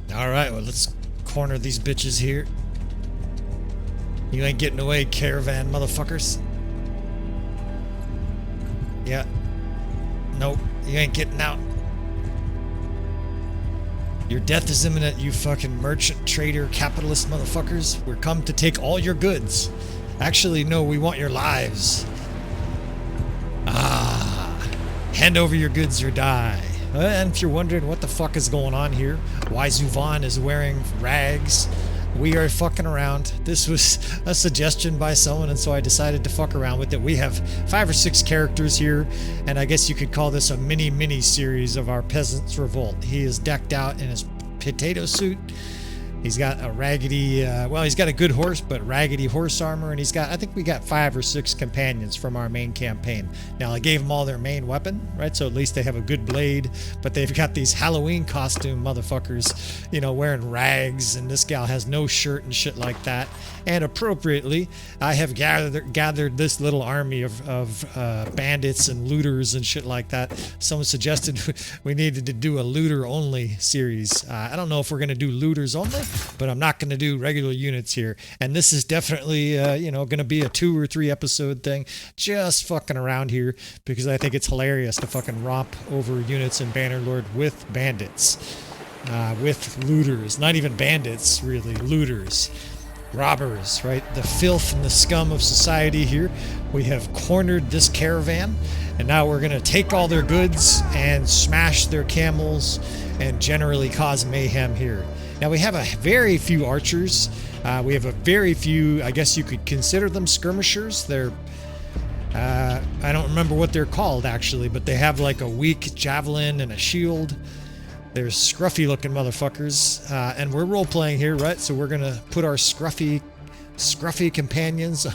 Alright, well, let's corner these bitches here. You ain't getting away, caravan motherfuckers. Yeah. Nope, you ain't getting out. Your death is imminent, you fucking merchant, trader, capitalist motherfuckers. We're come to take all your goods. Actually, no, we want your lives. Ah. Hand over your goods or die. And if you're wondering what the fuck is going on here, why Zuvan is wearing rags, we are fucking around. This was a suggestion by someone, and so I decided to fuck around with it. We have 5 or 6 characters here, and I guess you could call this a mini series of our Peasants Revolt. He is decked out in his potato suit. He's got a raggedy, well, he's got a good horse, but raggedy horse armor, and he's got, I think we got 5 or 6 companions from our main campaign. Now, I gave them all their main weapon, right? So at least they have a good blade, but they've got these Halloween costume motherfuckers, you know, wearing rags, and this gal has no shirt and shit like that. And appropriately, I have gathered this little army of bandits and looters and shit like that. Someone suggested we needed to do a looter-only series. I don't know if we're going to do looters only, but I'm not going to do regular units here. And this is definitely, you know, going to be a 2 or 3 episode thing. Just fucking around here because I think it's hilarious to fucking romp over units in Bannerlord with bandits. With looters. Not even bandits, really. Looters. Robbers, right? The filth and the scum of society here. We have cornered this caravan, and now we're going to take all their goods and smash their camels and generally cause mayhem here. Now we have a very few archers. We have a very few, I guess you could consider them skirmishers. They're, I don't remember what they're called actually, but they have like a weak javelin and a shield. They're scruffy looking motherfuckers. And we're role-playing here, right? So we're gonna put our scruffy companions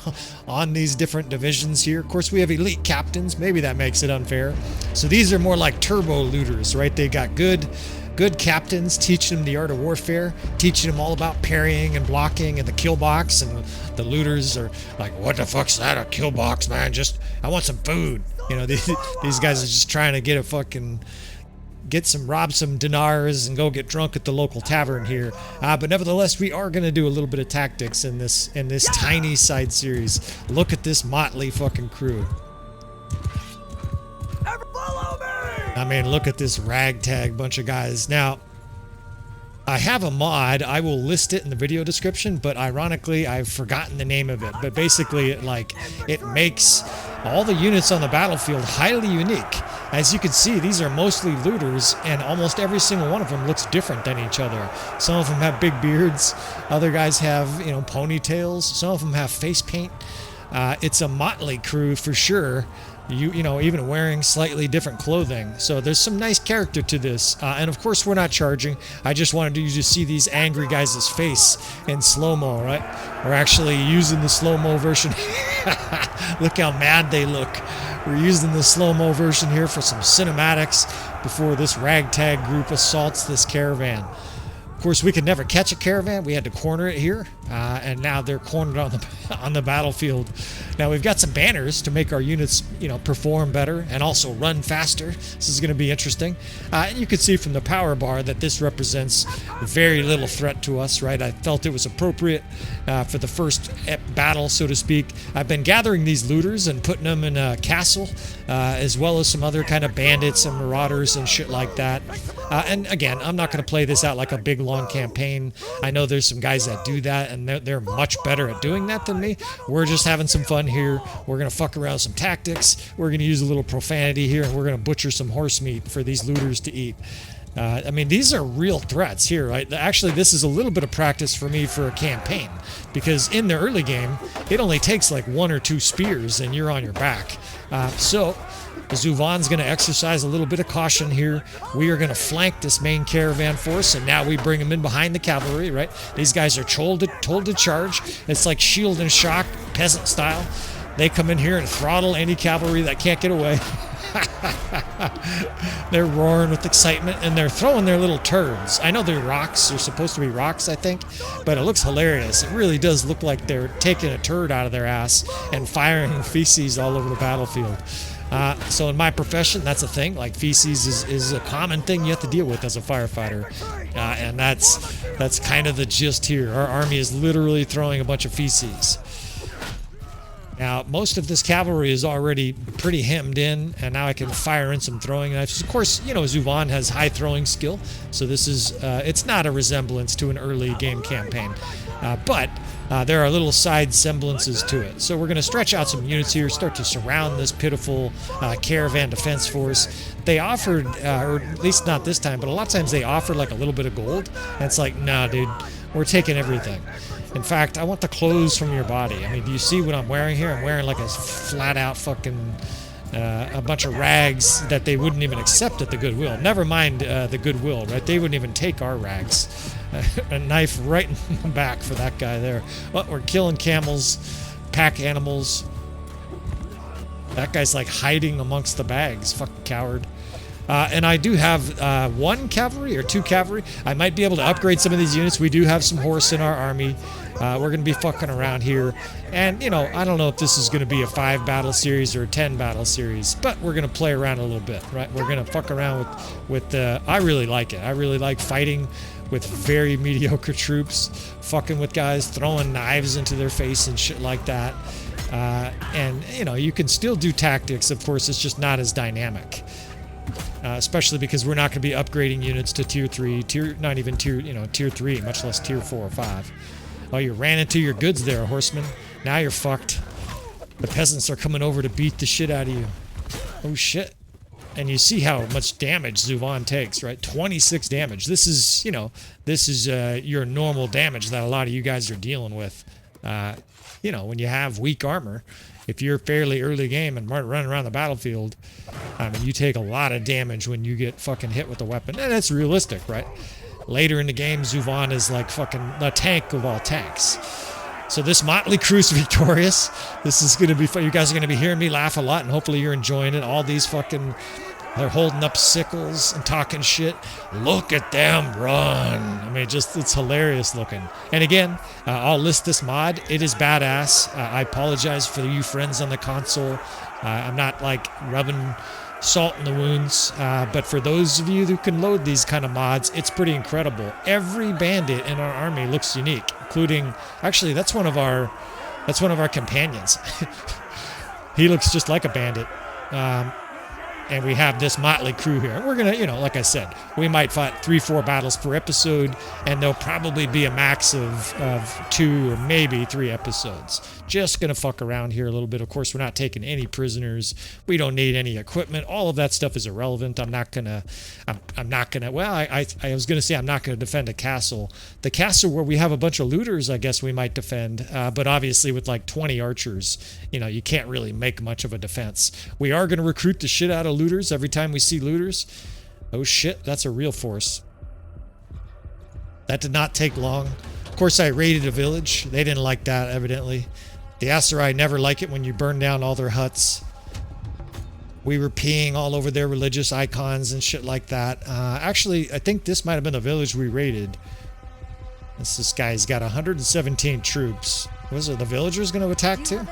on these different divisions here. Of course, we have elite captains. Maybe that makes it unfair. So these are more like turbo looters, right? They got good captains teaching them the art of warfare, teaching them all about parrying and blocking and the kill box, and the looters are like, what the fuck's that, a kill box, man? Just, I want some food. You know, these guys are just trying to get a fucking, rob some dinars and go get drunk at the local tavern here. But nevertheless, we are going to do a little bit of tactics in this tiny side series. Look at this motley fucking crew. I mean, look at this ragtag bunch of guys. Now, I have a mod. I will list it in the video description, but ironically, I've forgotten the name of it. But basically, it makes all the units on the battlefield highly unique. As you can see, these are mostly looters, and almost every single one of them looks different than each other. Some of them have big beards. Other guys have, you know, ponytails. Some of them have face paint. It's a motley crew for sure. You know, even wearing slightly different clothing. So there's some nice character to this. And of course, we're not charging. I just wanted you to see these angry guys' face in slow-mo, right? We're actually using the slow-mo version. Look how mad they look. We're using the slow-mo version here for some cinematics before this ragtag group assaults this caravan. Of course, we could never catch a caravan. We had to corner it here. and now they're cornered on the on the battlefield. Now we've got some banners to make our units, you know, perform better and also run faster. This is going to be interesting. And you can see from the power bar that this represents very little threat to us, right? I felt it was appropriate for the first battle, so to speak. I've been gathering these looters and putting them in a castle, as well as some other kind of bandits and marauders and shit like that. And again, I'm not going to play this out like a big long campaign. I know there's some guys that do that, and they're much better at doing that than me. We're just having some fun here. We're going to fuck around with some tactics. We're going to use a little profanity here, and we're going to butcher some horse meat for these looters to eat. I mean, these are real threats here, right? Actually, this is a little bit of practice for me for a campaign, because in the early game, it only takes like 1 or 2 spears and you're on your back. So Zuvon's going to exercise a little bit of caution here. We are going to flank this main caravan force, and now we bring them in behind the cavalry, right? These guys are told to charge. It's like shield and shock, peasant style. They come in here and throttle any cavalry that can't get away. They're roaring with excitement, and they're throwing their little turds. I know they're rocks. They're supposed to be rocks, I think, but it looks hilarious. It really does look like they're taking a turd out of their ass and firing feces all over the battlefield. So in my profession, that's a thing. Like, feces is a common thing you have to deal with as a firefighter, and that's kind of the gist here. Our army is literally throwing a bunch of feces. Now, most of this cavalry is already pretty hemmed in, and now I can fire in some throwing knives. Of course, you know, Zuvon has high throwing skill, so this is, it's not a resemblance to an early game campaign, but there are little side semblances to it. So we're going to stretch out some units here, start to surround this pitiful caravan defense force. They offered, or at least not this time, but a lot of times they offer like a little bit of gold, and it's like, nah, dude, we're taking everything. In fact, I want the clothes from your body. I mean, do you see what I'm wearing here? I'm wearing like a flat-out fucking a bunch of rags that they wouldn't even accept at the Goodwill. Never mind the Goodwill, right? They wouldn't even take our rags. A knife right in the back for that guy there. Well, we're killing camels, pack animals. That guy's like hiding amongst the bags. Fucking coward. And I do have 1 cavalry or 2 cavalry. I might be able to upgrade some of these units. We do have some horse in our army. We're going to be fucking around here. And, you know, I don't know if this is going to be a 5 battle series or a 10 battle series, but we're going to play around a little bit, right? We're going to fuck around with I really like it. I really like fighting with very mediocre troops, fucking with guys, throwing knives into their face and shit like that. And, you know, you can still do tactics. Of course, it's just not as dynamic. Especially because we're not going to be upgrading units to tier 3, not even tier 3, much less tier 4 or 5. Oh, you ran into your goods there, horseman. Now you're fucked. The peasants are coming over to beat the shit out of you. Oh, shit. And you see how much damage Zuvon takes, right? 26 damage. This is, you know, your normal damage that a lot of you guys are dealing with. You know, when you have weak armor. If you're fairly early game and running around the battlefield, I mean, you take a lot of damage when you get fucking hit with a weapon. And it's realistic, right? Later in the game, Zuvon is like fucking the tank of all tanks. So this motley crew's victorious. This is going to be fun. You guys are going to be hearing me laugh a lot, and hopefully you're enjoying it. All these fucking... They're holding up sickles and talking shit. Look at them run. I mean, it's hilarious looking. And again, I'll list this mod. It is badass. I apologize for you friends on the console. I'm not like rubbing salt in the wounds. But for those of you who can load these kind of mods, it's pretty incredible. Every bandit in our army looks unique, including, actually, that's one of our companions. He looks just like a bandit. And we have this motley crew here. We're going to, you know, like I said, we might fight 3-4 battles per episode, and there'll probably be a max of 2 or maybe 3 episodes. Just going to fuck around here a little bit. Of course, we're not taking any prisoners. We don't need any equipment. All of that stuff is irrelevant. I'm not going to, well, I was going to say I'm not going to defend a castle. The castle where we have a bunch of looters, I guess we might defend. But obviously with like 20 archers, you know, you can't really make much of a defense. We are going to recruit the shit out of looters every time we see looters. Oh shit, that's a real force. That did not take long. Of course, I raided a village. They didn't like that, evidently. The Aserai never like it when you burn down all their huts. We were peeing all over their religious icons and shit like that. Actually, I think this might have been the village we raided. This guy's got 117 troops. Was it the villagers going to attack too?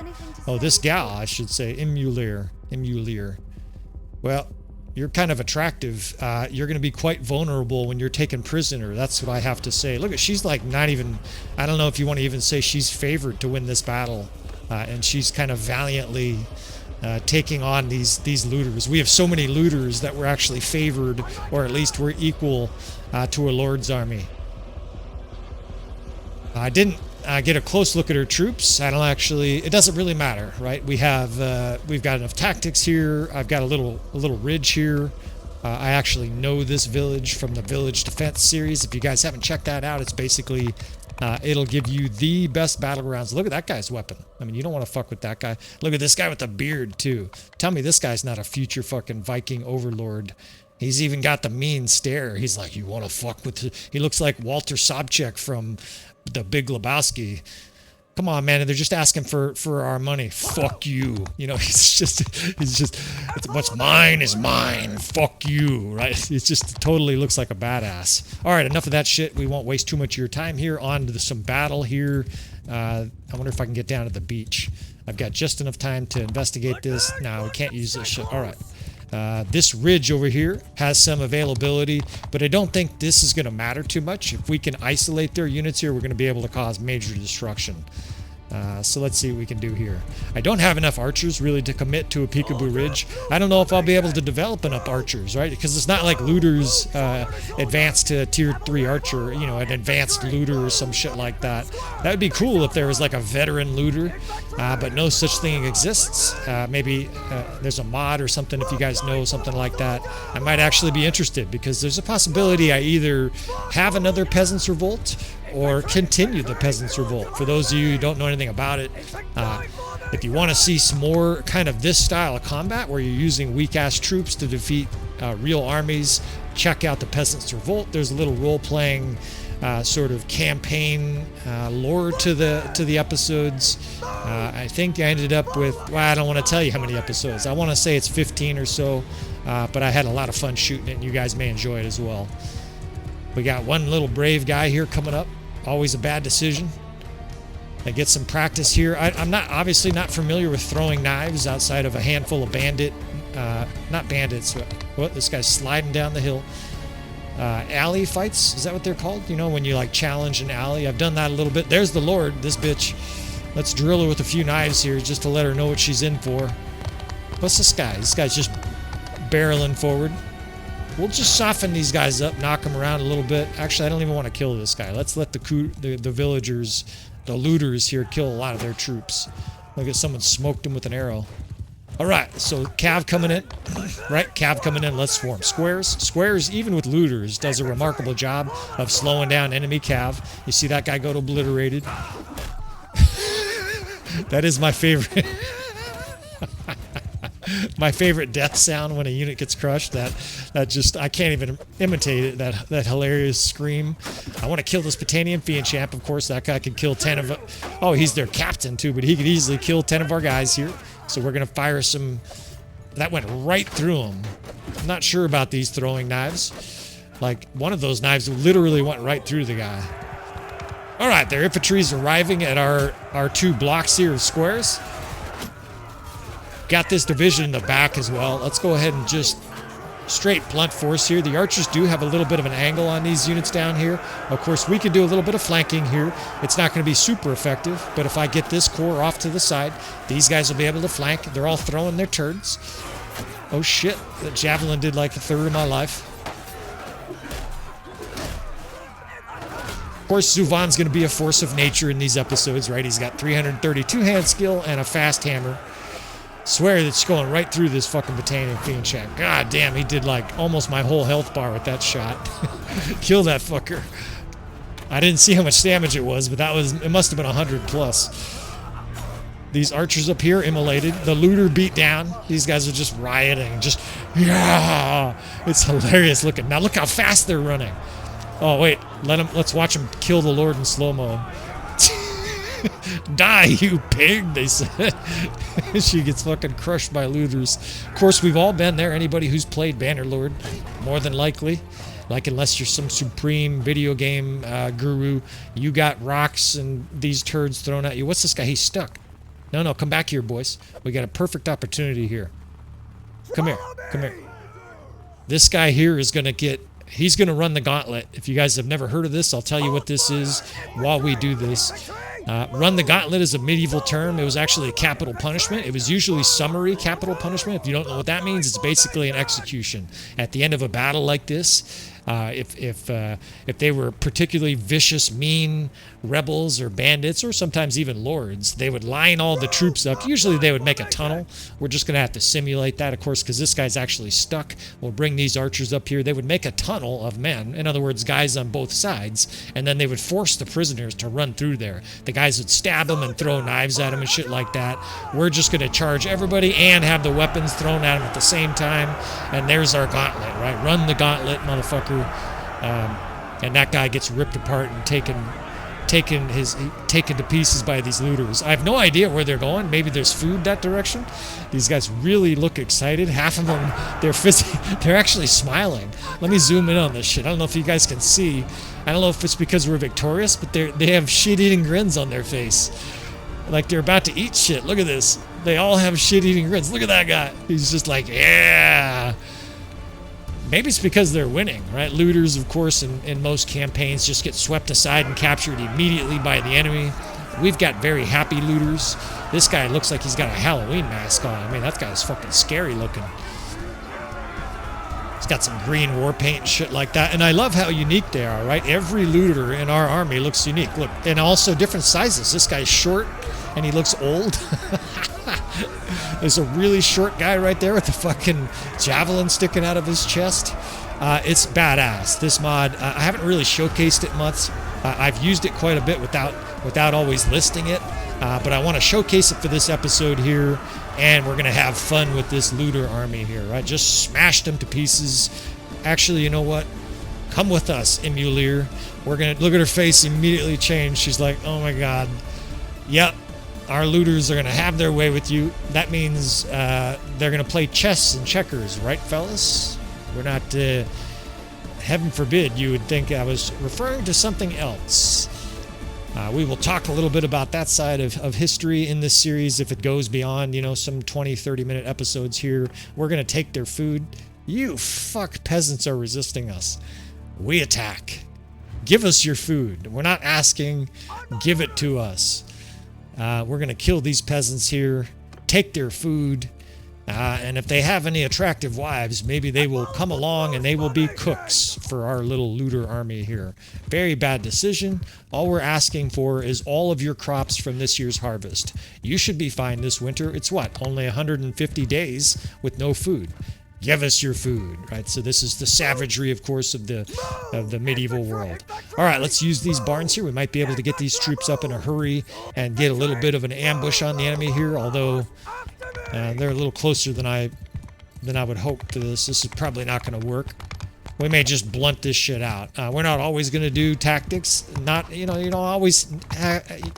Oh, this gal, I should say, Emulir. Well, you're kind of attractive. You're going to be quite vulnerable when you're taken prisoner. That's what I have to say. Look, she's like not even, I don't know if you want to even say she's favored to win this battle. And she's kind of valiantly taking on these looters. We have so many looters that we're actually favored, or at least we're equal to a lord's army. I didn't get a close look at her troops. I don't actually, it doesn't really matter, right? We've got enough tactics here. I've got a little ridge here. I actually know this village from the Village Defense series. If you guys haven't checked that out, it's basically, it'll give you the best battlegrounds. Look at that guy's weapon. I mean, you don't want to fuck with that guy. Look at this guy with the beard too. Tell me this guy's not a future fucking Viking overlord. He's even got the mean stare. He's like, you want to fuck with, he looks like Walter Sobchak from the Big Lebowski. Come on, man. They're just asking for our money. Fuck you. You know, he's just, it's what's mine is mine. Fuck you, right? It just totally looks like a badass. All right, enough of that shit. We won't waste too much of your time here. On to some battle here. I wonder if I can get down to the beach. I've got just enough time to investigate this. No, we can't use this shit. All right. This ridge over here has some availability, but I don't think this is going to matter too much. If we can isolate their units here, we're going to be able to cause major destruction. So let's see what we can do here. I don't have enough archers really to commit to a peekaboo ridge. I don't know if I'll be able to develop enough archers, right? Because it's not like looters advance to tier 3 archer, you know, an advanced looter or some shit like that. That would be cool if there was like a veteran looter, but no such thing exists. Maybe there's a mod or something. If you guys know something like that, I might actually be interested, because there's a possibility I either have another Peasants Revolt or continue the Peasants Revolt. For those of you who don't know anything about it, if you want to see some more kind of this style of combat where you're using weak-ass troops to defeat real armies, check out the Peasants Revolt. There's a little role-playing sort of campaign lore to the episodes. I think I ended up with, well, I don't want to tell you how many episodes. I want to say it's 15 or so, but I had a lot of fun shooting it, and you guys may enjoy it as well. We got one little brave guy here coming up. Always a bad decision. I get some practice here. I'm obviously not familiar with throwing knives outside of a handful of not bandits. What, this guy's sliding down the hill. Alley fights, is that what they're called? You know, when you like challenge an alley. I've done that a little bit. There's the Lord, this bitch. Let's drill her with a few knives here just to let her know what she's in for. What's this guy? This guy's just barreling forward. We'll just soften these guys up, knock them around a little bit. Actually, I don't even want to kill this guy. Let's let the villagers, the looters here, kill a lot of their troops. Look at someone smoked him with an arrow. All right, so cav coming in. Right, cav coming in. Let's swarm. Squares, even with looters, does a remarkable job of slowing down enemy cav. You see that guy go to obliterated. That is my favorite. My favorite death sound when a unit gets crushed. That just, I can't even imitate it. That hilarious scream. I want to kill this Britannian Fiend Champ. Of course, that guy could kill 10 of. Oh, he's their captain too, but he could easily kill 10 of our guys here. So we're gonna fire some. That went right through him. I'm not sure about these throwing knives. Like one of those knives literally went right through the guy. All right, their infantry's arriving at our 2 blocks here of squares. Got this division in the back as well. Let's go ahead and just straight blunt force here. The archers do have a little bit of an angle on these units down here. Of course, we can do a little bit of flanking here. It's not going to be super effective, but if I get this core off to the side, these guys will be able to flank. They're all throwing their turds. Oh shit, the javelin did like a third of my life. Of course, Zuvan's going to be a force of nature in these episodes, right? He's got 332 hand skill and a fast hammer. Swear that's going right through this fucking Britannian Fiend Champ. God damn, he did like almost my whole health bar with that shot. Kill that fucker. I didn't see how much damage it was, but it must have been 100 plus. These archers up here immolated. The looter beat down. These guys are just rioting. Just, yeah. It's hilarious looking. Now look how fast they're running. Oh wait, let's watch him kill the Lord in slow-mo. Die, you pig, they said. She gets fucking crushed by looters. Of course, we've all been there. Anybody who's played Bannerlord, more than likely. Like, unless you're some supreme video game guru, you got rocks and these turds thrown at you. What's this guy? He's stuck. No, come back here, boys. We got a perfect opportunity here. Come here. Come here. This guy here is going to get... He's going to run the gauntlet. If you guys have never heard of this, I'll tell you what this is while we do this. Run the gauntlet is a medieval term. It was actually a capital punishment. It was usually summary capital punishment. If you don't know what that means, it's basically an execution. At the end of a battle like this, if they were particularly vicious, mean rebels or bandits, or sometimes even lords, they would line all the troops up. Usually they would make a tunnel. We're just going to have to simulate that, of course, because this guy's actually stuck. We'll bring these archers up here. They would make a tunnel of men, in other words, guys on both sides, and then they would force the prisoners to run through there. The guys would stab them and throw knives at them and shit like that. We're just going to charge everybody and have the weapons thrown at them at the same time, and there's our gauntlet, right? Run the gauntlet, motherfucker. And that guy gets ripped apart and taken to pieces by these looters. I have no idea where they're going. Maybe there's food that direction. These guys really look excited. Half of them, they're actually smiling. Let me zoom in on this shit. I don't know if you guys can see. I don't know if it's because we're victorious, but they have shit-eating grins on their face. Like they're about to eat shit. Look at this. They all have shit-eating grins. Look at that guy. He's just like, yeah. Maybe it's because they're winning, right? Looters, of course, in most campaigns just get swept aside and captured immediately by the enemy. We've got very happy looters. This guy looks like he's got a Halloween mask on. I mean, that guy's fucking scary looking. He's got some green war paint and shit like that. And I love how unique they are, right? Every looter in our army looks unique. Look, and also different sizes. This guy's short and he looks old. There's a really short guy right there with the fucking javelin sticking out of his chest. It's badass. This mod, I haven't really showcased it much. I've used it quite a bit without always listing it. But I want to showcase it for this episode here. And we're going to have fun with this looter army here, right? Just smash them to pieces. Actually, you know what? Come with us, Emulir. We're going to look at her face immediately change. She's like, oh my God. Yep. Our looters are going to have their way with you. That means they're going to play chess and checkers, right, fellas? We're not... heaven forbid you would think I was referring to something else. We will talk a little bit about that side of history in this series if it goes beyond, some 20, 30-minute episodes here. We're going to take their food. You fuck peasants are resisting us. We attack. Give us your food. We're not asking. Give it to us. We're going to kill these peasants here, take their food, and if they have any attractive wives, maybe they will come along and they will be cooks for our little looter army here. Very bad decision. All we're asking for is all of your crops from this year's harvest. You should be fine this winter. It's what? Only 150 days with no food. Give us your food, right? So this is the savagery, of course, of the medieval world. All right, let's use these barns here. We might be able to get these troops up in a hurry and get a little bit of an ambush on the enemy here, although they're a little closer than I would hope for this. This is probably not going to work. We may just blunt this shit out. We're not always going to do tactics. You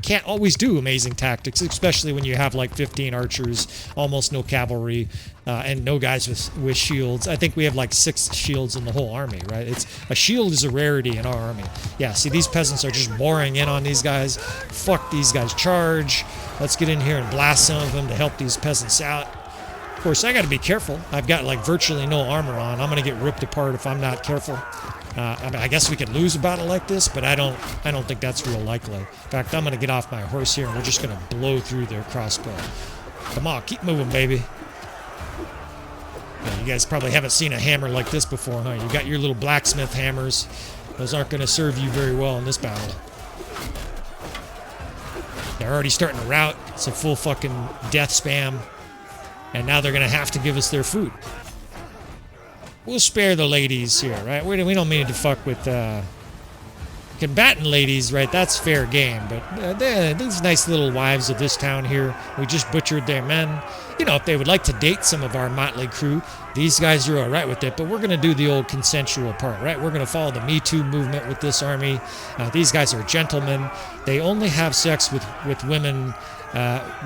can't always do amazing tactics, especially when you have like 15 archers, almost no cavalry, and no guys with shields. I think we have like 6 shields in the whole army, right? A shield is a rarity in our army. Yeah, see, these peasants are just boring in on these guys. Fuck these guys. Charge. Let's get in here and blast some of them to help these peasants out. Of course, I got to be careful. I've got like virtually no armor on. I'm going to get ripped apart if I'm not careful. I guess we could lose a battle like this, but I don't think that's real likely. In fact, I'm going to get off my horse here and we're just going to blow through their crossbow. Come on, keep moving, baby. Yeah, you guys probably haven't seen a hammer like this before, huh? You got your little blacksmith hammers. Those aren't going to serve you very well in this battle. They're already starting to rout. It's a full fucking death spam. And now they're going to have to give us their food. We'll spare the ladies here, right? We don't mean to fuck with combatant ladies, right? That's fair game. But these nice little wives of this town here, we just butchered their men. If they would like to date some of our motley crew, these guys are all right with it. But we're going to do the old consensual part, right? We're going to follow the Me Too movement with this army. These guys are gentlemen. They only have sex with women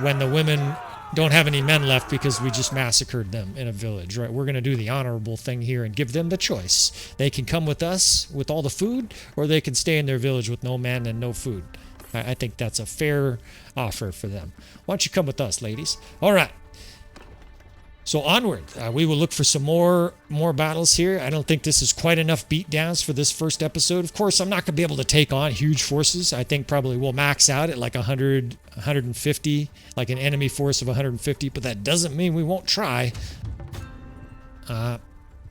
when the women don't have any men left because we just massacred them in a village, right? We're going to do the honorable thing here and give them the choice. They can come with us with all the food, or they can stay in their village with no men and no food. I think that's a fair offer for them. Why don't you come with us, ladies? All right. So onward, we will look for some more battles here. I don't think this is quite enough beatdowns for this first episode. Of course, I'm not going to be able to take on huge forces. I think probably we'll max out at like 100, 150, like an enemy force of 150, but that doesn't mean we won't try.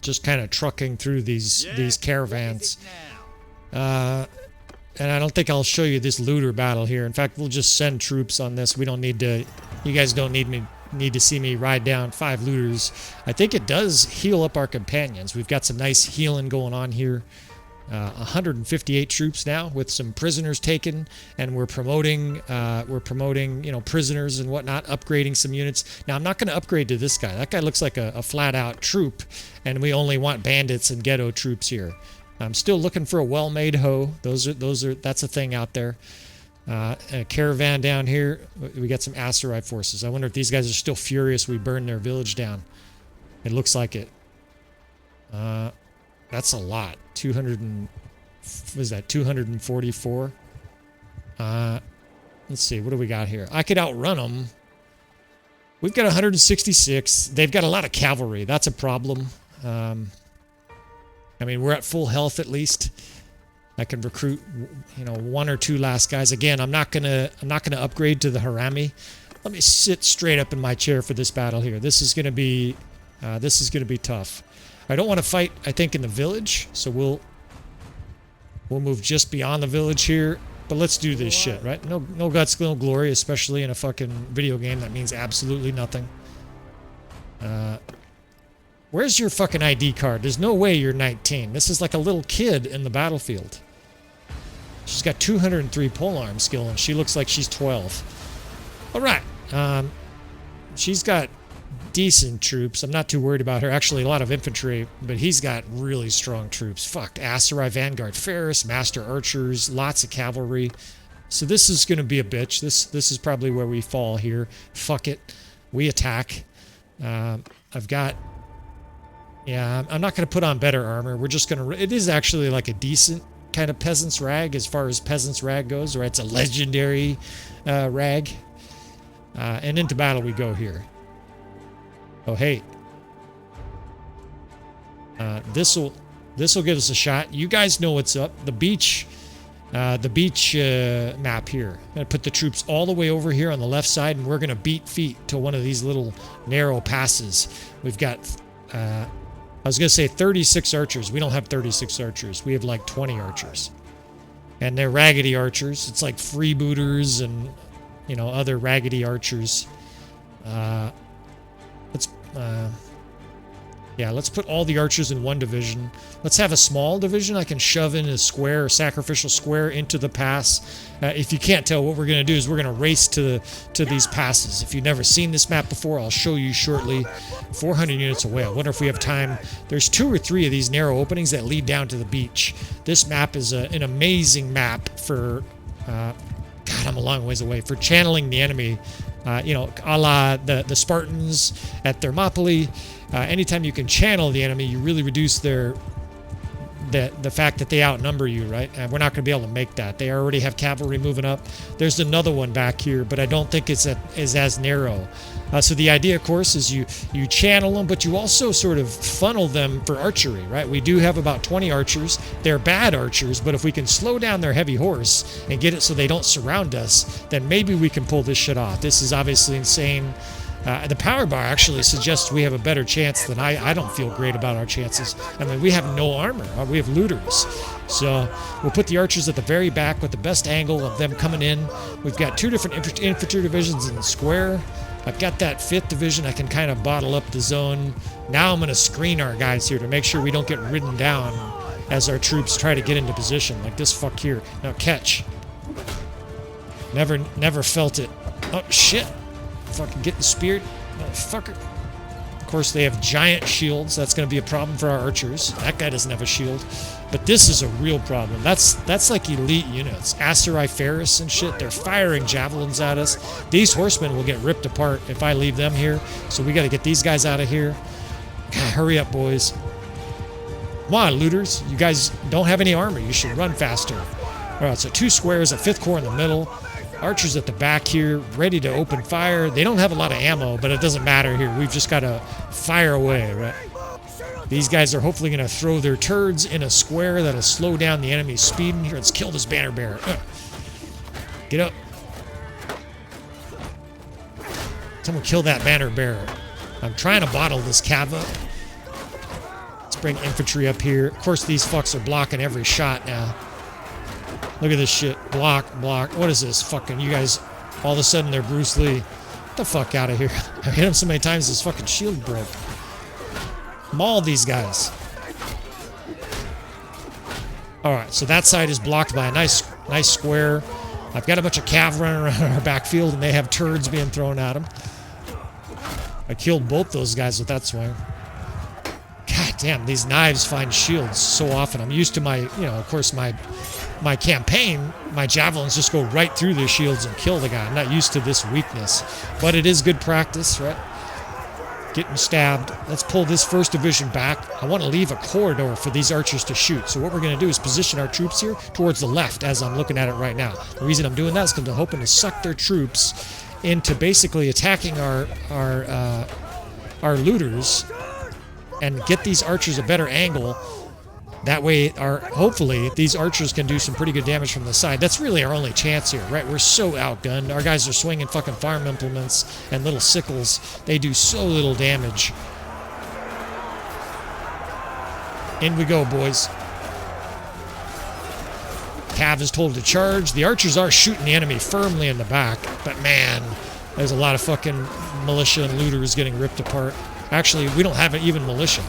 Just kind of trucking through these caravans. And I don't think I'll show you this looter battle here. In fact, we'll just send troops on this. We don't need to, you guys don't need to see me ride down 5 looters. I think it does heal up our companions. We've got some nice healing going on here. 158 troops now with some prisoners taken, and we're promoting prisoners and whatnot, upgrading some units. Now I'm not going to upgrade to this guy. That guy looks like a flat out troop, and we only want bandits and ghetto troops here. I'm still looking for a well-made hoe. That's a thing out there. A caravan down here. We got some Aserai forces. I wonder if these guys are still furious we burned their village down. It looks like it. That's a lot. 244? Let's see. What do we got here? I could outrun them. We've got 166. They've got a lot of cavalry. That's a problem. I mean, we're at full health at least. I can recruit, 1 or 2 last guys. Again, I'm not gonna upgrade to the Harami. Let me sit straight up in my chair for this battle here. This is gonna be tough. I don't want to fight, I think, in the village, so we'll move just beyond the village here. But let's do this shit, right? No guts, no glory, especially in a fucking video game that means absolutely nothing. Where's your fucking ID card? There's no way you're 19. This is like a little kid in the battlefield. She's got 203 polearm skill, and she looks like she's 12. All right. She's got decent troops. I'm not too worried about her. Actually, a lot of infantry, but he's got really strong troops. Fuck. Aserai, Vanguard, Ferris, Master Archers, lots of cavalry. So this is going to be a bitch. This is probably where we fall here. Fuck it. We attack. I've got... Yeah, I'm not going to put on better armor. We're just going to... It is actually like a decent kind of peasant's rag as far as peasant's rag goes, right? It's a legendary rag. And into battle we go here. Oh, hey. This'll give us a shot. You guys know what's up. The beach map here. I'm going to put the troops all the way over here on the left side, and we're going to beat feet to one of these little narrow passes. We've got... I was going to say 36 archers. We don't have 36 archers. We have like 20 archers. And they're raggedy archers. It's like freebooters and, other raggedy archers. Let's put all the archers in one division. Let's have a small division I can shove in a square, a sacrificial square into the pass. If you can't tell, what we're going to do is we're going to race to these passes. If you've never seen this map before, I'll show you shortly. 400 units away. I wonder if we have time. There's 2 or 3 of these narrow openings that lead down to the beach. This map is an amazing map for... God, I'm a long ways away. For channeling the enemy. A la the Spartans at Thermopylae. Anytime you can channel the enemy, you really reduce the fact that they outnumber you, right? And we're not going to be able to make that. They already have cavalry moving up. There's another one back here, but I don't think it's as narrow. So the idea, of course, is you channel them, but you also sort of funnel them for archery, right? We do have about 20 archers. They're bad archers, but if we can slow down their heavy horse and get it so they don't surround us, then maybe we can pull this shit off. This is obviously insane. The power bar actually suggests we have a better chance than I don't feel great about our chances. I mean, we have no armor. We have looters. So we'll put the archers at the very back with the best angle of them coming in. We've got 2 different infantry divisions in the square. I've got that 5th division. I can kind of bottle up the zone. Now I'm going to screen our guys here to make sure we don't get ridden down as our troops try to get into position. Like this fuck here. Now catch. Never felt it. Oh, shit. Fucking getting speared. Motherfucker. Of course, they have giant shields. That's going to be a problem for our archers. That guy doesn't have a shield. But this is a real problem. That's like elite units. Aserai Ferris and shit. They're firing javelins at us. These horsemen will get ripped apart if I leave them here. So we got to get these guys out of here. God, hurry up, boys. Come on, looters. You guys don't have any armor. You should run faster. All right, so 2 squares, a 5th corps in the middle. Archers at the back here, ready to open fire. They don't have a lot of ammo, but it doesn't matter here. We've just got to fire away, right? These guys are hopefully going to throw their turds in a square that'll slow down the enemy's speed. Here, let's kill this banner bearer. Get up. Someone kill that banner bearer. I'm trying to bottle this cava. Let's bring infantry up here. Of course, these fucks are blocking every shot now. Look at this shit. Block, block. What is this? Fucking, you guys, all of a sudden they're Bruce Lee. Get the fuck out of here. I hit him so many times his fucking shield broke. Maul these guys. Alright, so that side is blocked by a nice square. I've got a bunch of cav running around our backfield and they have turds being thrown at them. I killed both those guys with that swing. God damn, these knives find shields so often. I'm used to my, you know, of course, my campaign, my javelins just go right through the shields and kill the guy. I'm not used to this weakness, but it is good practice, right? Getting stabbed. Let's pull this 1st Division back. I want to leave a corridor for these archers to shoot. So what we're going to do is position our troops here towards the left as I'm looking at it right now. The reason I'm doing that is because I'm hoping to suck their troops into basically attacking our looters and get these archers a better angle. That way, hopefully, these archers can do some pretty good damage from the side. That's really our only chance here, right? We're so outgunned. Our guys are swinging fucking farm implements and little sickles. They do so little damage. In we go, boys. Cav is told to charge. The archers are shooting the enemy firmly in the back. But man, there's a lot of fucking militia and looters getting ripped apart. Actually, we don't have even militia.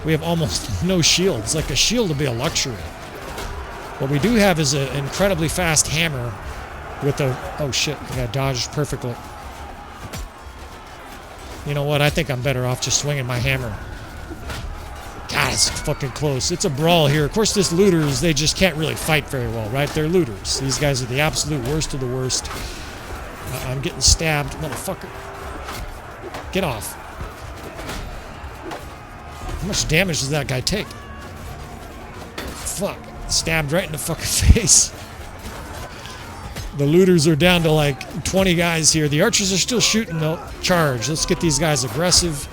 We have almost no shields. Like, a shield would be a luxury. What we do have is an incredibly fast hammer with a... Oh shit, I got dodged perfectly. You know what? I think I'm better off just swinging my hammer. God, it's fucking close. It's a brawl here. Of course, this looters, they just can't really fight very well, right? They're looters. These guys are the absolute worst of the worst. I'm getting stabbed, motherfucker. Get off. How much damage does that guy take? Fuck. Stabbed right in the fucking face. The looters are down to like 20 guys here. The archers are still shooting though. Charge. Let's get these guys aggressive.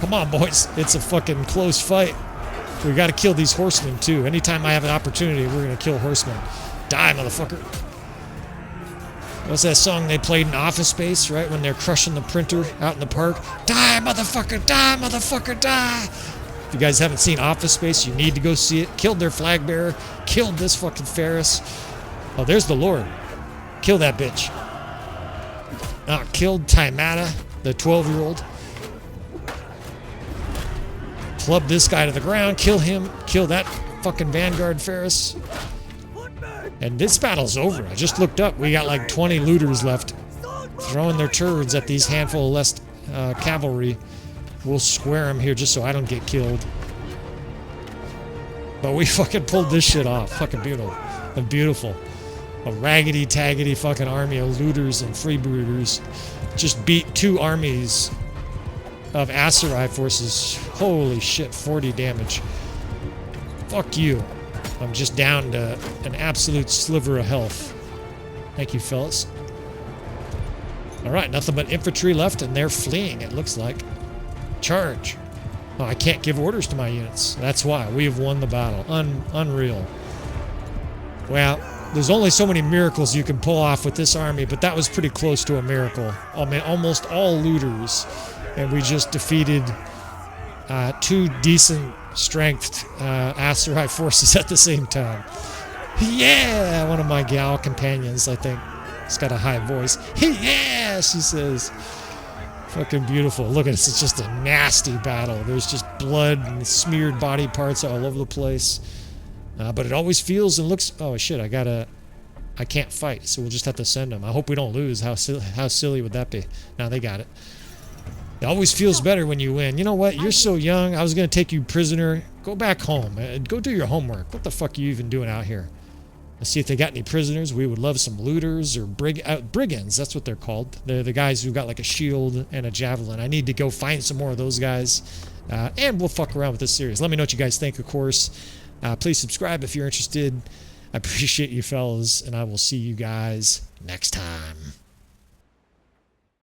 Come on, boys. It's a fucking close fight. We gotta kill these horsemen too. Anytime I have an opportunity, we're gonna kill horsemen. Die, motherfucker. What's that song they played in Office Space, right? When they're crushing the printer out in the park? Die, motherfucker, die, motherfucker, die! If you guys haven't seen Office Space, you need to go see it. Killed their flag bearer. Killed this fucking Ferris. Oh, there's the Lord. Kill that bitch. Killed Timata, the 12-year-old. Club this guy to the ground. Kill him. Kill that fucking Vanguard Ferris. And this battle's over. I just looked up. We got like 20 looters left. Throwing their turds at these handful of less cavalry. We'll square them here just so I don't get killed. But we fucking pulled this shit off. Fucking beautiful. And beautiful. A raggedy-taggedy fucking army of looters and freebooters. Just beat 2 armies of Aserai forces. Holy shit, 40 damage. Fuck you. I'm just down to an absolute sliver of health. Thank you, fellas. Alright, nothing but infantry left, and they're fleeing, it looks like. Charge. Oh, I can't give orders to my units. That's why. We have won the battle. Unreal. Well, there's only so many miracles you can pull off with this army, but that was pretty close to a miracle. I mean, almost all looters, and we just defeated 2 decent strength Aserai forces at the same time. Yeah! One of my gal companions, I think. It's got a high voice. Yeah! She says. Fucking beautiful. Look at this. It's just a nasty battle. There's just blood and smeared body parts all over the place. But it always feels and looks... Oh, shit. I I can't fight, so we'll just have to send them. I hope we don't lose. How silly would that be? Now they got it. It always feels better when you win. You know what? You're so young. I was going to take you prisoner. Go back home. Go do your homework. What the fuck are you even doing out here? Let's see if they got any prisoners. We would love some looters or brigands. That's what they're called. They're the guys who got like a shield and a javelin. I need to go find some more of those guys. And we'll fuck around with this series. Let me know what you guys think, of course. Please subscribe if you're interested. I appreciate you fellas, and I will see you guys next time.